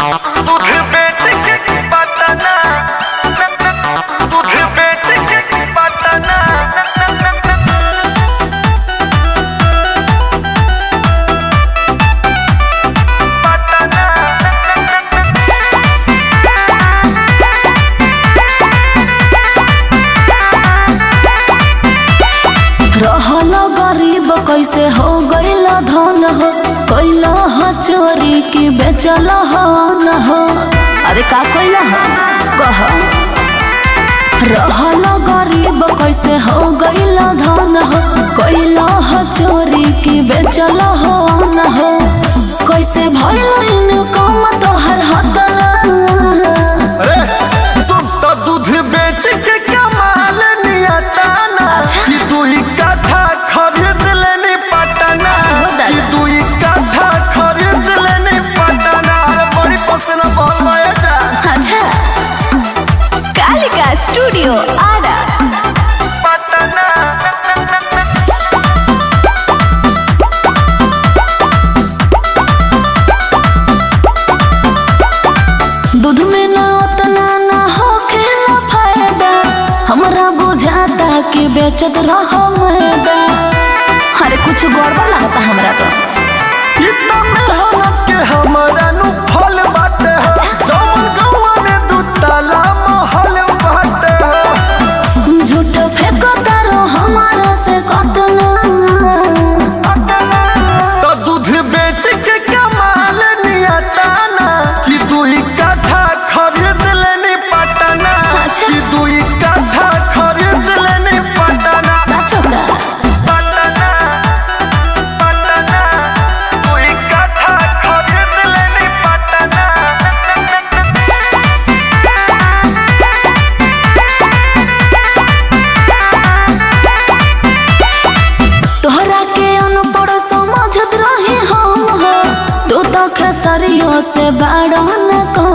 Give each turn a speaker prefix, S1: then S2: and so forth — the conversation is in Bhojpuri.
S1: दूध बेच के पटना, दूध बेच के पटना।
S2: रहल गरीब कैसे हो गईल धन हो, कैल ह चोरी की बेचल न हो। अरे का कैल ह कह। रहल गरीब कैसे हो गईल धन हो, कैल ह चोरी की बेचल न हो। कैसे भइल इनकम तोहर हतला।
S1: दूध बेच के कमाल नियताना कि दुई काठा खरीद लेनी पटना, कि दुई काठा खरीद लेनी पटना। बड़ी पसंद बोल जा।
S2: अच्छा कालिका स्टूडियो आरा
S1: पटना।
S2: दूध में ना उतना ना होखेला फायदा, हमरा बुझाता कि बेचत रहो मैदा। अरे कुछ गड़बड़ लगता हमरा तो।
S1: इतना मेहनत के हमरा नु फल बाटे हो, जवन गौवा में दू ताला महल बाटे हो।
S2: झूठ फेंको तारो हमारा से कतना।
S1: तो दूध बेच के कमाल नियताना कि दुई काठा खरीद लेनी पटना,
S2: अच्छा।
S1: कि दुई काठा खरीद लेनी पटना।
S2: सच होता
S1: पटना, पटना, दुई काठा खरीद लेनी पटना।
S2: तोहरा के अनपढ़ समझत रही हम हो, तू तो खेसरियों से बड़ा न कम